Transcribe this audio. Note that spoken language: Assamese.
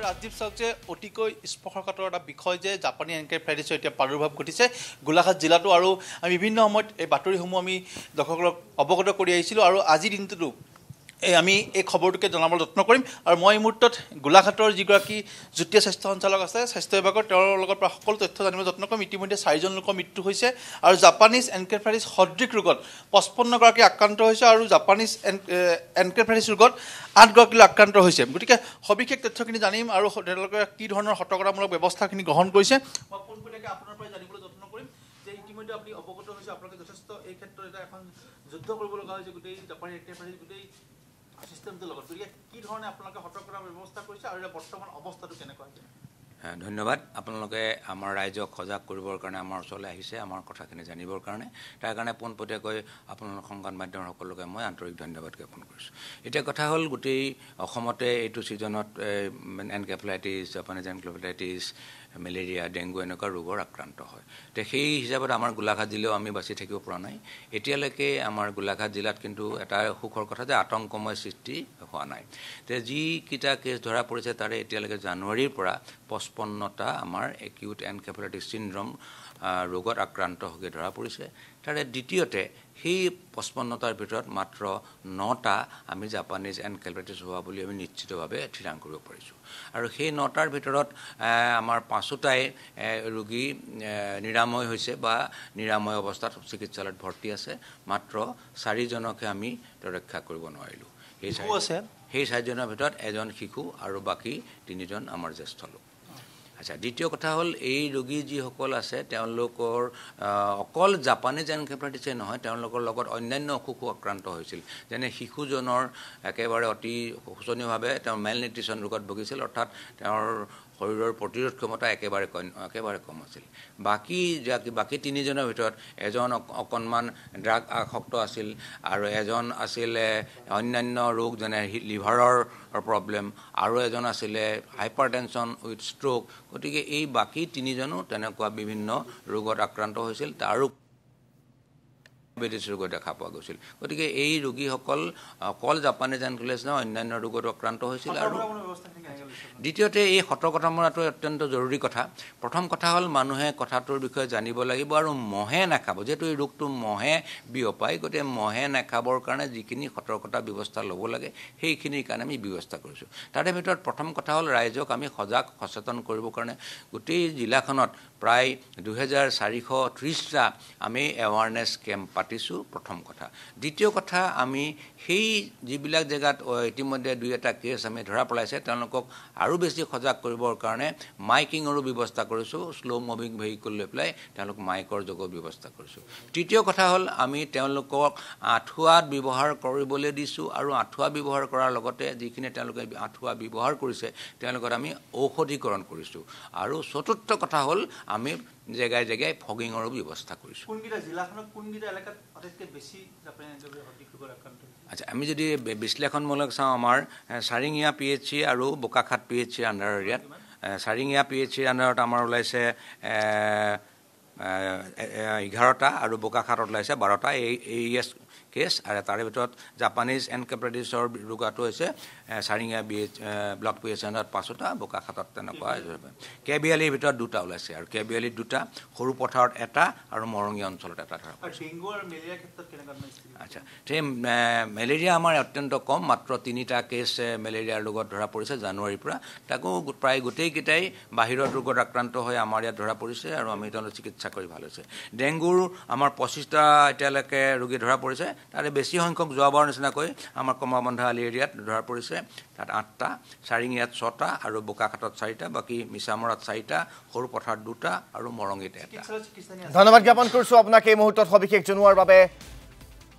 ৰাজদীপ চাওক যে অতিকৈ স্পৰ্শকাতৰ এটা বিষয় যে জাপানী এনকেফেলাইটিছৰ এতিয়া প্ৰাদুৰ্ভাৱ ঘটিছে গোলাঘাট জিলাতো আৰু আমি বিভিন্ন সময়ত এই বাতৰিসমূহ আমি দৰ্শকক অৱগত কৰি আহিছিলোঁ আৰু আজিৰ দিনটোতো আমি এই খবৰটোকে জনাবলৈ যত্ন কৰিম আৰু মই এই মুহূৰ্তত গোলাঘাটৰ যিগৰাকী যুটীয়া স্বাস্থ্য সঞ্চালক আছে স্বাস্থ্য বিভাগৰ তেওঁৰ লগত পৰা সকলো তথ্য জানিবলৈ যত্ন কৰিম। ইতিমধ্যে 4জন লোকৰ মৃত্যু হৈছে আৰু জাপানীজ এনকেফেলাইটিছ সদৃশ ৰোগত 55গৰাকী আক্ৰান্ত হৈছে আৰু জাপানীজ এনকেফেলাইটিছ ৰোগত 8গৰাকী আক্ৰান্ত হৈছে। গতিকে সবিশেষ তথ্যখিনি জানিম আৰু তেওঁলোকে কি ধৰণৰ সতৰ্কতামূলক ব্যৱস্থাখিনি গ্ৰহণ কৰিছে মই পোনপটীয়াকৈ আপোনাৰ পৰা জানিবলৈ যত্ন কৰিম যে ইতিমধ্যে আপুনি অৱগত হৈছে আপোনালোকে যথেষ্ট এই ক্ষেত্ৰত এটা এখন যুদ্ধ কৰিব লগা হৈছে গোটেই জাপানী এনকেফেলাইটিছ গোটেই সিস্টেমটোৰ লগত। গতিকে কি ধৰণে আপোনালোকে সতৰ্কতা ব্যৱস্থা কৰিছে আৰু বৰ্তমান অৱস্থাটো কেনেকুৱা হৈছে? ধন্যবাদ। আপোনালোকে আমাৰ ৰাইজক সজাগ কৰিবৰ কাৰণে আমাৰ ওচৰলৈ আহিছে আমাৰ কথাখিনি জানিবৰ কাৰণে। তাৰ কাৰণে পোনপটীয়াকৈ আপোনালোক সংবাদ মাধ্যমৰ সকলোকে মই আন্তৰিক ধন্যবাদ জ্ঞাপন কৰিছোঁ। এতিয়া কথা হ'ল গোটেই অসমতে এইটো ছিজনত encephalitis Japanese encephalitis malaria dengue এনেকুৱা ৰোগৰ আক্ৰান্ত হয়। তো সেই হিচাপত আমাৰ গোলাঘাট জিলাও আমি বাচি থাকিব পৰা নাই। এতিয়ালৈকে আমাৰ গোলাঘাট জিলাত কিন্তু এটা সুখৰ কথা যে আতংকময় সৃষ্টি হোৱা নাই। তো যিকেইটা কেছ ধৰা পৰিছে তাৰে এতিয়ালৈকে জানুৱাৰীৰ পৰা 55টা আমাৰ একিউট এনকেফেলাইটিছ চিণ্ড্ৰম ৰোগত আক্ৰান্ত হৈ ধৰা পৰিছে। তাৰে দ্বিতীয়তে সেই 55টাৰ ভিতৰত মাত্ৰ 9টা আমি জাপানীজ এনকেফেলাইটিছ হোৱা বুলি আমি নিশ্চিতভাৱে থিৰাং কৰিব পাৰিছোঁ আৰু সেই 9টাৰ ভিতৰত আমাৰ 5টাই ৰোগী নিৰাময় হৈছে বা নিৰাময় অৱস্থাত চিকিৎসালয়ত ভৰ্তি আছে। মাত্ৰ 4জনকহে আমি ৰক্ষা কৰিব নোৱাৰিলোঁ। সেই 4জনৰ ভিতৰত 1জন শিশু আৰু বাকী 3জন আমাৰ জ্যেষ্ঠ লোক। আচ্ছা, দ্বিতীয় কথা হ'ল এই ৰোগী যিসকল আছে তেওঁলোকৰ অকল জাপানীজ এনকেফেলাইটিছে নহয়, তেওঁলোকৰ লগত অন্যান্য অসুখো আক্ৰান্ত হৈছিল। যেনে শিশুজনৰ একেবাৰে অতি শোচনীয়ভাৱে তেওঁ মেল নিউট্ৰিশ্যন ৰোগত ভুগিছিল, অৰ্থাৎ তেওঁৰ শৰীৰৰ প্ৰতিৰোধ ক্ষমতা একেবাৰে কম আছিল। বাকী 3জনৰ ভিতৰত 1জন অকণমান ড্ৰাগ আসক্ত আছিল আৰু 1জন আছিলে অন্যান্য ৰোগ যেনে লিভাৰৰ প্ৰব্লেম আৰু 1জন আছিলে হাইপাৰ টেনশ্যন উইথ ষ্ট্ৰোক। গতিকে এই বাকী 3জনো তেনেকুৱা বিভিন্ন ৰোগত আক্ৰান্ত হৈছিল আৰু ডায়েবেটিছ ৰোগত দেখা পোৱা গৈছিল। গতিকে এই ৰোগীসকল অকল জাপানীজ এনকেফেলাইটিছ নহয় অন্যান্য ৰোগতো আক্ৰান্ত হৈছিল। আৰু দ্বিতীয়তে এই সতৰ্কতামূলকটো অত্যন্ত জৰুৰী কথা। প্ৰথম কথা হ'ল মানুহে কথাটোৰ বিষয়ে জানিব লাগিব আৰু মহে নাখাব। যিহেতু এই ৰোগটো মহে বিয়পায়, গতিকে মহে নাখাবৰ কাৰণে যিখিনি সতৰ্কতা ব্যৱস্থা ল'ব লাগে সেইখিনিৰ কাৰণে আমি ব্যৱস্থা কৰিছোঁ। তাৰে ভিতৰত প্ৰথম কথা হ'ল ৰাইজক আমি সচেতন কৰিবৰ কাৰণে গোটেই জিলাখনত প্ৰায় 2430টা আমি এৱাৰনেছ কেম্প পাতিছোঁ, প্ৰথম কথা। দ্বিতীয় কথা, আমি সেই যিবিলাক জেগাত ইতিমধ্যে 2-এটা কেছ আমি ধৰা পেলাইছে তেওঁলোকক আৰু বেছি সজাগ কৰিবৰ কাৰণে মাইকিঙৰো ব্যৱস্থা কৰিছোঁ। শ্ল' মুভিং ভেহিকল লৈ পেলাই তেওঁলোক মাইকৰ যোগৰ ব্যৱস্থা কৰিছোঁ। তৃতীয় কথা হ'ল আমি তেওঁলোকক আঁঠুৱাত ব্যৱহাৰ কৰিবলৈ দিছোঁ আৰু আঁঠুৱা ব্যৱহাৰ কৰাৰ লগতে যিখিনি তেওঁলোকে আঁঠুৱা ব্যৱহাৰ কৰিছে তেওঁলোকক আমি ঔষধীকৰণ কৰিছোঁ। আৰু চতুৰ্থ কথা হ'ল আমি জেগাই জেগাই ফগিঙৰো ব্যৱস্থা কৰিছোঁ। আচ্ছা, আমি যদি বিশ্লেষণমূলক চাওঁ আমাৰ চাৰিঙীয়া PHC আৰু বোকাখাট PHC আণ্ডাৰ এৰিয়াত চাৰিঙীয়া PHCৰ আণ্ডাৰত আমাৰ ওলাইছে 11টা আৰু বোকাখাটত ওলাইছে 12টা AES কেছ। আৰু তাৰে ভিতৰত জাপানীজ এনকেফেলাইটিছৰ ৰোগটো হৈছে চাৰিঙীয়া ব্লক PHC আণ্ডাৰত 5টা, বোকাখাটত তেনেকুৱা। কেবিআলিৰ ভিতৰত 2টা ওলাইছে আৰু কেবিআলিত 2টা, সৰু পথাৰত 1টা আৰু মৰঙী অঞ্চলত 1টা ধৰা পৰিছে। আচ্ছা, সেই মেলেৰিয়া আমাৰ অত্যন্ত কম, মাত্ৰ 3টা কেছ মেলেৰিয়াৰ ৰোগত ধৰা পৰিছে জানুৱাৰীৰ পৰা। তাকো প্ৰায় গোটেইকেইটাই বাহিৰত ৰোগত আক্ৰান্ত হৈ আমাৰ ইয়াত ধৰা পৰিছে আৰু আমি তেওঁলোকক চিকিৎসা কৰি ভাল হৈছে। ডেংগুৰ আমাৰ 25টা এতিয়ালৈকে ৰোগী ধৰা পৰিছে। তাৰে বেছি সংখ্যক যোৱাবাৰৰ নিচিনাকৈ আমাৰ কমাৰবন্ধা আলি এৰিয়াত ধৰা পৰিছে, তাত 8টা, চাৰিঙীয়াত 6টা আৰু বোকাখাটত 4টা, বাকী মিছামৰাত 4টা, সৰু পথাৰত 2টা আৰু মৰঙীত 1টা। ধন্যবাদ জ্ঞাপন কৰিছোঁ আপোনাক এই মুহূৰ্তত সবিশেষ জনোৱাৰ বাবে।